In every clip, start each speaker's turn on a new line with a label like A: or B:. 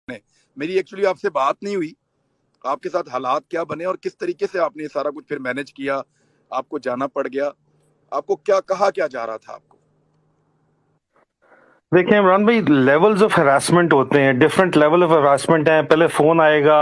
A: ने। मेरी एक्चुअली आपसे बात नहीं हुई, आपके साथ हालात क्या बने और किस तरीके से आपने ये सारा कुछ फिर मैनेज किया, आपको जाना पड़ गया, आपको क्या कहा क्या जा रहा था आपको?
B: देखिए इमरान भाई, लेवल्स ऑफ हरासमेंट होते हैं, डिफरेंट लेवल ऑफ हरासमेंट हैं। पहले फोन आएगा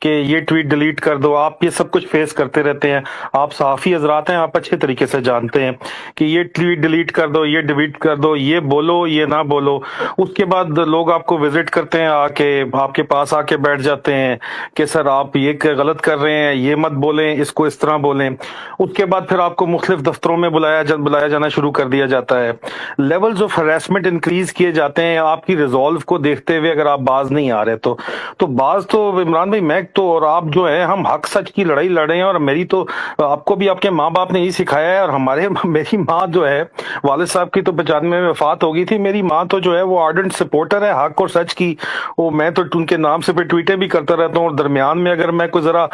B: कि ये ट्वीट डिलीट कर दो, आप ये सब कुछ फेस करते रहते हैं। आप सहाफ़ी हजरात हैं, आप अच्छे तरीके से जानते हैं कि ये ट्वीट डिलीट कर दो, ये डिलीट कर दो, ये बोलो, ये ना बोलो। उसके बाद लोग आपको विजिट करते हैं, आके आपके पास आके बैठ जाते हैं कि सर आप ये गलत कर रहे हैं, ये मत बोलें, इसको इस तरह बोलें। उसके बाद फिर आपको मुख्तलिफ दफ्तरों में बुलाया जाना शुरू कर दिया जाता है। लेवल्स ऑफ हरासमेंट इंक्रीज किए जाते हैं आपकी रिजॉल्व को देखते हुए। अगर आप बाज नहीं आ रहे तो बाज तो इमरान भाई, मैं तो और आप जो है, हम हक सच की लड़ाई लड़े हैं। और मेरी तो आपको भी आपके माँ बाप ने यही सिखाया है। और हमारे मेरी माँ जो है, वालिद साहब की तो 95 में वफात हो गई थी। मेरी माँ तो जो है वो आर्डेंट सपोर्टर है हक और सच की। वो मैं तो उनके नाम से पे ट्वीटें भी करता रहता हूँ। और दरमियान में अगर मैं कोई जरा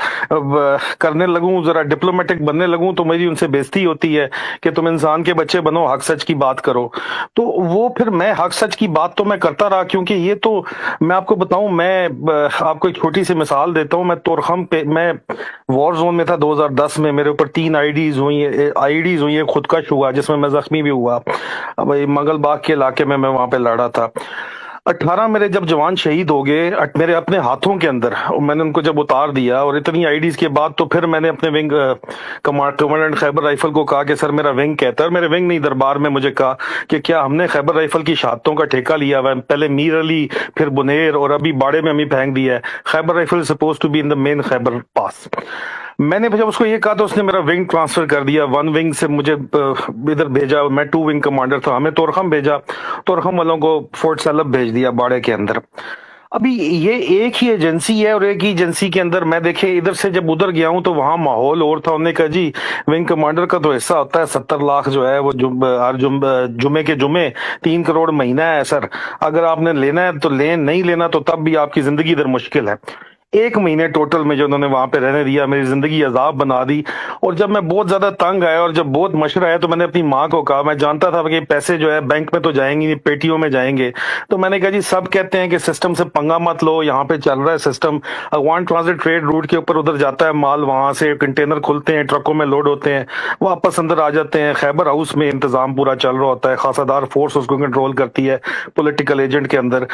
B: करने लगूं, जरा डिप्लोमेटिक बनने लगूं, तो मेरी उनसे बेइज्जती होती है कि तुम इंसान के बच्चे बनो, हक सच की बात करो। तो वो फिर मैं हक सच की बात तो मैं करता रहा, क्योंकि ये तो मैं आपको बताऊं, मैं आपको एक छोटी सी मिसाल देता हूं। मैं तोरखम पे, मैं वॉर जोन में था 2010 में। मेरे ऊपर 3 आईडीज हुई है, खुदकश हुआ जिसमें मैं जख्मी भी हुआ। अब ये मंगल बाग के इलाके में मैं वहां पे लड़ा था। 18 मेरे जब जवान शहीद हो गए मेरे अपने हाथों के अंदर, और मैंने उनको जब उतार दिया, और इतनी आईडीज के बाद तो फिर मैंने अपने विंग कमांडेंट खैबर राइफल को कहा कि सर मेरा विंग कहता है, और मेरे विंग नहीं दरबार में मुझे कहा कि क्या हमने खैबर राइफल की शहादतों का ठेका लिया हुआ है? पहले मीर अली, फिर बुनेर, और अभी बाड़े में हमें फेंक दिया है। Khyber rifle suppose to be in the main Khyber pass. मैंने जब उसको ये कहा तो उसने मेरा विंग ट्रांसफर कर दिया। 1 विंग से मुझे इधर भेजा, मैं 2 विंग कमांडर था, हमें तोरखम भेजा। तोरखम वालों को फोर्ट सैलब भेज दिया, बाड़े के अंदर। अभी ये एक ही एजेंसी है, और एक ही एजेंसी के अंदर मैं देखे इधर से जब उधर गया हूं तो वहां माहौल और था। उन्होंने कहा जी विंग कमांडर का तो हिस्सा होता है 70 लाख जो है वो हर जुमे के जुमे 3 करोड़ महीना है सर। अगर आपने लेना है तो लें, नहीं लेना तो तब भी आपकी जिंदगी इधर मुश्किल है। 1 महीने टोटल में जो उन्होंने वहां पे रहने दिया, मेरी जिंदगी अजाब बना दी। और जब मैं बहुत ज्यादा तंग आया और जब बहुत मशरा आया, तो मैंने अपनी माँ को कहा, मैं जानता था कि पैसे जो है बैंक में तो जाएंगे नहीं, पेटियों में जाएंगे। तो मैंने कहा जी सब कहते हैं कि सिस्टम से पंगा मत लो, यहाँ पे चल रहा है सिस्टम, अगवान ट्रांजिट ट्रेड रूट के ऊपर उधर जाता है माल, वहां से कंटेनर खुलते हैं, ट्रकों में लोड होते हैं, वापस अंदर आ जाते हैं। खैबर हाउस में इंतजाम पूरा चल रहा होता है, खासादार फोर्स उसको कंट्रोल करती है पॉलिटिकल एजेंट के अंदर।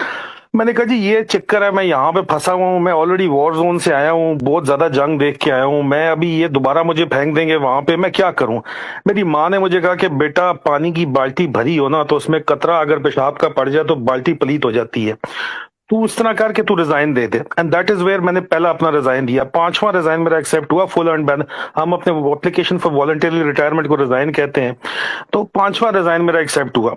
B: मैंने कहा जी ये चक्कर है, मैं यहाँ पे फंसा हुआ हूँ, मैं ऑलरेडी वॉर जोन से आया हूँ, बहुत ज्यादा जंग देख के आया हूँ, मैं अभी ये दोबारा मुझे फेंक देंगे वहां पे, मैं क्या करूं? मेरी माँ ने मुझे कहा कि बेटा पानी की बाल्टी भरी हो ना, तो उसमें कतरा अगर पेशाब का पड़ जाए तो बाल्टी पलीत हो जाती है। तू उस तरह करके तू रिजाइन दे दे। एंड दैट इज वेयर मैंने पहला अपना रिजाइन दिया। 5वां रिजाइन मेरा एक्सेप्ट हुआ, फुल एंड बैन। हम अपने एप्लीकेशन फॉर वॉलंटरी रिटायरमेंट को रिजाइन कहते हैं। तो 5वां रिजाइन मेरा एक्सेप्ट हुआ।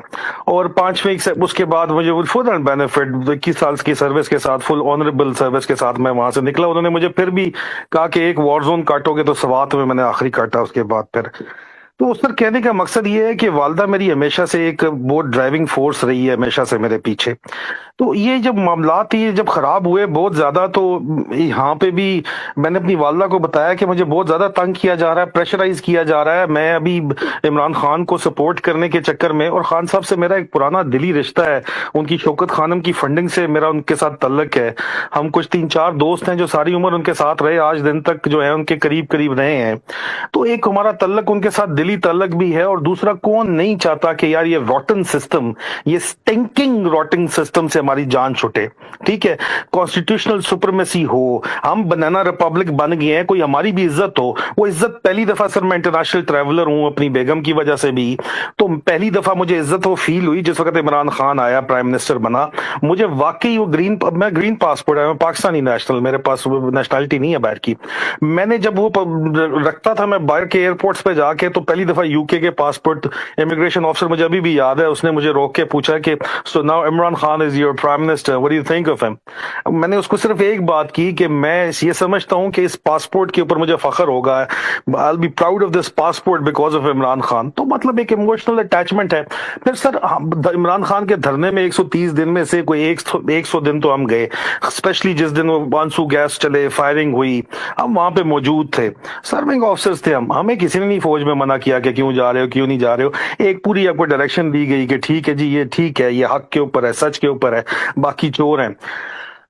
B: और 5वें उसके बाद मुझे फुल एंड बेनिफिट 21 साल की सर्विस के साथ, फुल ऑनरेबल सर्विस के साथ मैं वहां से निकला। उन्होंने मुझे फिर भी कहा कि एक वॉर जोन काटोगे, तो सवात में मैंने आखिरी काटा उसके बाद फिर। तो उस पर कहने का मकसद ये है कि वालदा मेरी हमेशा से एक बहुत ड्राइविंग फोर्स रही है, हमेशा से मेरे पीछे। तो ये जब मामलात ये जब खराब हुए बहुत ज्यादा, तो यहाँ पे भी मैंने अपनी वालदा को बताया कि मुझे बहुत ज्यादा तंग किया जा रहा है, प्रेशराइज किया जा रहा है। मैं अभी इमरान खान को सपोर्ट करने के चक्कर में, और खान साहब से मेरा एक पुराना दिली रिश्ता है, उनकी शौकत खानम की फंडिंग से मेरा उनके साथ तल्लक है। हम कुछ 3-4 दोस्त हैं जो सारी उम्र उनके साथ रहे, आज दिन तक जो है उनके करीब करीब रहे हैं। तो एक हमारा तल्लक उनके साथ दिली तल्लक भी है। और दूसरा, कौन नहीं चाहता कि यार ये रॉटन सिस्टम, ये स्टिंकिंग रॉटिंग सिस्टम से हमारी जान छूटे? ठीक है, कॉन्स्टिट्यूशनल सुपरमेसी हो, हम बनाना रिपब्लिक बन गए हैं, कोई हमारी भी इज्जत हो। वो इज्जत पहली दफा सर, मैं इंटरनेशनल ट्रैवलर हूं अपनी बेगम की वजह से भी, तो पहली दफा मुझे इज्जत वो फील हुई जिस वक्त इमरान खान आया, प्राइम मिनिस्टर बना। मुझे वाकई वो मैं ग्रीन पासपोर्ट है, मैं पाकिस्तानी नेशनल, मेरे पास नेशनलिटी नहीं है बाहर की। मैंने जब वो रखता था मैं बाहर के एयरपोर्ट्स पे जाके, तो पहली दफा यूके के पासपोर्ट, इमिग्रेशन ऑफिसर मुझे अभी भी याद है, उसने मुझे रोक के पूछा कि so now Imran Khan is your prime minister, what do you think of him? मैंने उसको सिर्फ एक बात की कि मैं ये समझता हूं कि इस पासपोर्ट के ऊपर मुझे फख्र होगा, I will be proud of this passport because of Imran Khan. तो मतलब एक इमोशनल अटैचमेंट है। फिर सर इमरान खान के धरने में 130 दिन में से कोई 100 दिन तो हम गए, स्पेशली जिस दिन वो आंसू गैस चले, फायरिंग हुई, हम वहां पे मौजूद थे, सर्विंग ऑफिसर्स थे हम। हमें किसी ने नहीं फौज में मना किया कि क्यों जा रहे हो, क्यों नहीं जा रहे हो। एक पूरी आपको डायरेक्शन दी गई कि ठीक है जी, ये ठीक है, ये हक के ऊपर है, सच के ऊपर है, बाकी चोर हैं।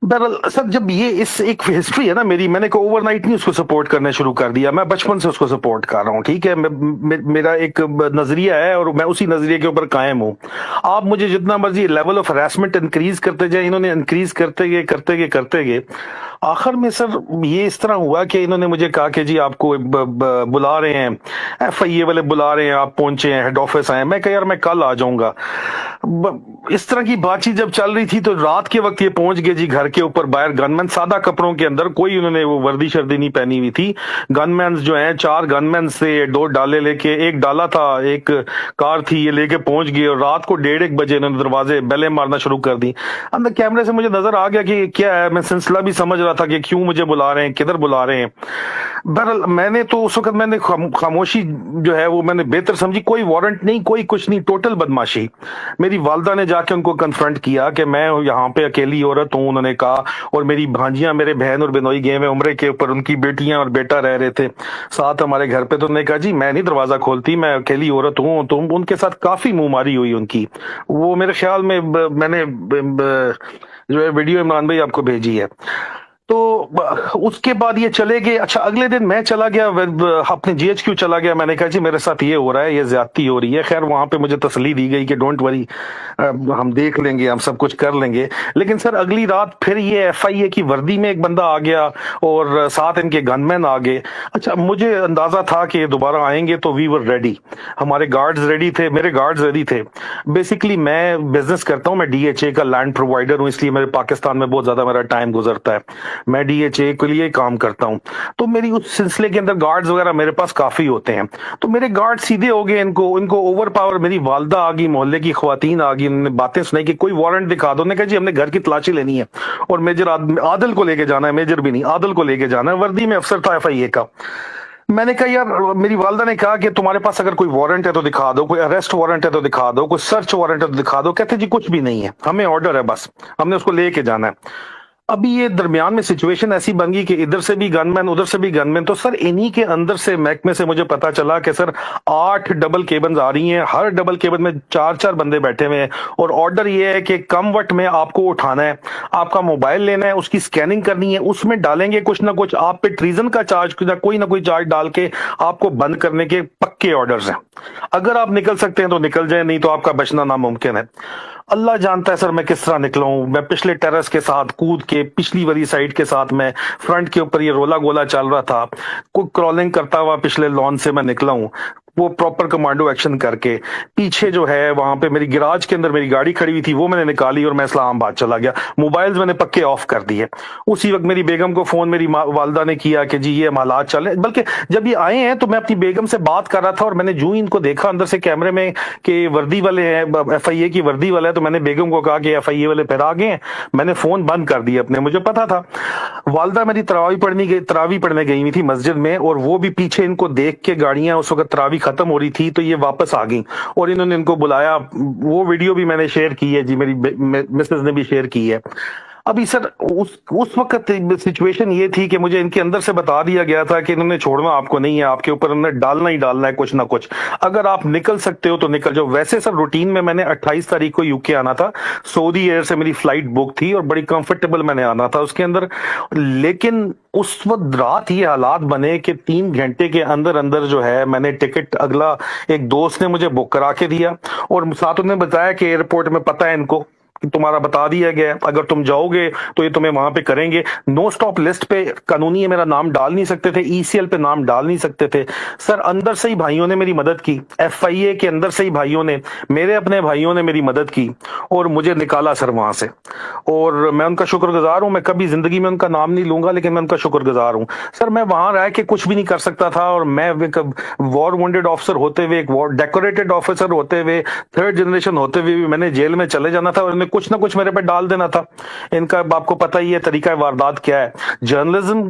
B: बहरहाल सर, जब ये इस एक हिस्ट्री है ना मेरी, मैंने को ओवरनाइट नहीं उसको सपोर्ट करना शुरू कर दिया, मैं बचपन से उसको सपोर्ट कर रहा हूँ, ठीक है। मेरा एक नजरिया है और मैं उसी नजरिए के ऊपर कायम हूँ। आप मुझे जितना मर्जी लेवल ऑफ हरासमेंट इंक्रीज करते जाए, इन्होंने इंक्रीज करते गए आखिर में सर ये इस तरह हुआ कि इन्होंने मुझे कहा कि जी आपको बुला रहे हैं, FIA वाले बुला रहे हैं, आप पहुंचे हैं, हेड ऑफिस आए। मैं कहा यार मैं कल आ जाऊंगा। इस तरह की बातचीत जब चल रही थी तो रात के वक्त ये पहुंच गए जी घर के ऊपर बाहर, गनमैन सादा कपड़ों के अंदर, कोई उन्होंने वो वर्दी शर्दी नहीं पहनी हुई थी। गनमैन जो हैं 4 गनमैन से 2 डाले लेके, एक डाला था, एक कार थी, ये लेके पहुंच गए और रात को 1:30 बजे इन्होंने दरवाजे बेलें मारना शुरू कर दी। अंदर कैमरे से मुझे नजर आ गया कि क्या है, मैं सिलसिला भी समझ रहा था कि क्यों मुझे बुला रहे हैं, किधर बुला रहे हैं। बहरहाल मैंने तो उस वक्त मैंने खामोशी जो है वो मैंने बेहतर समझी, कोई वारंट नहीं, कोई कुछ नहीं, टोटल बदमाशी। मेरी वालदा ने जाके उनको कन्फ्रंट किया कि मैं यहाँ पे अकेली औरत हूँ, उन्होंने कहा, और मेरी भांजियां, मेरे बहन और बिनोई गए हुए उम्रे के ऊपर, उनकी बेटियां और बेटा रह रहे थे साथ हमारे घर पे। तो उन्होंने कहा जी मैं नहीं दरवाजा खोलती, मैं अकेली औरत हूँ। तो उनके साथ काफी मुंहमारी हुई उनकी। वो मेरे ख्याल में मैंने जो है वीडियो इमरान भाई आपको भेजी है। तो उसके बाद ये चले गए। अच्छा, अगले दिन मैं चला गया, अपने GHQ चला गया। मैंने कहा जी मेरे साथ ये हो रहा है, ये ज्यादती हो रही है। खैर वहां पे मुझे तसल्ली दी गई कि डोंट वरी, हम देख लेंगे, हम सब कुछ कर लेंगे। लेकिन सर अगली रात फिर ये FIA की वर्दी में एक बंदा आ गया और साथ इनके गनमैन आ गए। अच्छा, मुझे अंदाजा था कि ये दोबारा आएंगे, तो वी वर रेडी, हमारे गार्ड्स रेडी थे, मेरे गार्ड्स रेडी थे। बेसिकली मैं बिजनेस करता हूँ, मैं DHA का लैंड प्रोवाइडर हूँ, इसलिए मेरे पाकिस्तान में बहुत ज्यादा मेरा टाइम गुजरता है। मैं DHA के लिए काम करता हूँ, तो मेरी उस सिलसिले के अंदर गार्ड्स वगैरह मेरे पास काफी होते हैं। तो मेरे गार्ड सीधे हो गए, इनको ओवर पावर, मेरी वालदा आ गई, मोहल्ले की खवातीन आ गई, उन्होंने बातें सुनाई कि कोई वारंट दिखा दो। उन्होंने कहा जी हमने घर की तलाशी लेनी है और मेजर आदिल को लेके जाना है, मेजर भी नहीं, आदिल को लेके जाना है। वर्दी में अफसर था FIA का। मैंने कहा यार, मेरी वालदा ने कहा कि तुम्हारे पास अगर कोई वारंट है तो दिखा दो, कोई अरेस्ट वारंट है तो दिखा दो, कोई सर्च वारंट है तो दिखा दो। कहते जी कुछ भी नहीं है, हमें ऑर्डर है, बस हमने उसको लेके जाना है। अभी ये दरमियान में सिचुएशन ऐसी बन गई कि इधर से भी गनमैन, उधर से भी गनमैन। तो सर इन्हीं के अंदर से महकमे से मुझे पता चला कि सर 8 डबल केबन आ रही हैं, हर डबल केबन में 4-4 बंदे बैठे हुए हैं और ऑर्डर ये है कि कम वक्त में आपको उठाना है, आपका मोबाइल लेना है, उसकी स्कैनिंग करनी है, उसमें डालेंगे कुछ ना कुछ, आप पे ट्रीजन का चार्ज, कोई ना कोई चार्ज डाल के आपको बंद करने के पक्के ऑर्डर्स हैं। अगर आप निकल सकते हैं तो निकल जाए, नहीं तो आपका बचना नामुमकिन है। अल्लाह जानता है सर मैं किस तरह निकला हूं। मैं पिछले टेरेस के साथ कूद के, पिछली वाली साइड के साथ मैं फ्रंट के ऊपर ये रोला गोला चल रहा था, कोई क्रॉलिंग करता हुआ पिछले लॉन से मैं निकला हूं, वो प्रॉपर कमांडो एक्शन करके। पीछे जो है वहां पे मेरी गिराज के अंदर मेरी गाड़ी खड़ी हुई थी, वो मैंने निकाली और मैं इस्लामाबाद चला गया। मोबाइल्स मैंने पक्के ऑफ कर दिए। उसी वक्त मेरी बेगम को फोन मेरी वालदा ने किया कि जी ये हालात चले। बल्कि जब ये आए हैं तो मैं अपनी बेगम से बात कर रहा था और मैंने जो ही इनको देखा अंदर से कैमरे में कि वर्दी वाले हैं, FIA की वर्दी वाला है, तो मैंने बेगम को कहा कि FIA वाले फिर आ गए हैं। मैंने फोन बंद कर दिया अपने, मुझे पता था। वालदा मेरी तरावी पढ़ने गई हुई थी मस्जिद में, और वो भी पीछे इनको देख के गाड़ियां, उस वक्त तरावी खत्म हो रही थी तो ये वापस आ गई और इन्होंने इनको बुलाया। वो वीडियो भी मैंने शेयर की है जी, मेरी मिसेस ने भी शेयर की है। अभी सर उस वक्त सिचुएशन ये थी कि मुझे इनके अंदर से बता दिया गया था कि इन्होंने छोड़ना आपको नहीं है, आपके ऊपर इन्होंने डालना ही डालना है कुछ ना कुछ, अगर आप निकल सकते हो तो निकल जाओ। वैसे सर रूटीन में मैंने 28 तारीख को UK आना था, सऊदी एयर से मेरी फ्लाइट बुक थी और बड़ी कंफर्टेबल मैंने आना था उसके अंदर। लेकिन उस वक्त रात ये हालात बने कि 3 घंटे के अंदर अंदर जो है मैंने टिकट, अगला एक दोस्त ने मुझे बुक करा के दिया और साथ उन्होंने बताया कि एयरपोर्ट में पता है इनको कि तुम्हारा बता दिया गया, अगर तुम जाओगे तो ये तुम्हें वहां पे करेंगे। नो स्टॉप लिस्ट पे कानूनी है, मेरा नाम डाल नहीं सकते थे, ECL पे नाम डाल नहीं सकते थे। सर अंदर से ही भाइयों ने मेरी मदद की, FIA के अंदर से ही भाइयों ने, मेरे अपने भाइयों ने मेरी मदद की और मुझे निकाला सर वहां से। और मैं उनका शुक्रगुजार हूं, मैं कभी जिंदगी में उनका नाम नहीं लूंगा, लेकिन मैं उनका शुक्रगुजार हूं। सर मैं वहां रह के कुछ भी नहीं कर सकता था और मैं वॉर वॉन्डेड ऑफिसर होते हुए, एक वॉर डेकोरेटेड ऑफिसर होते हुए, 3rd जनरेशन होते हुए भी मैंने जेल में चले जाना था और कुछ ना कुछ मेरे पे डाल देना था। इनका आपको पता ही है तरीका वारदात क्या है। जर्नलिज्म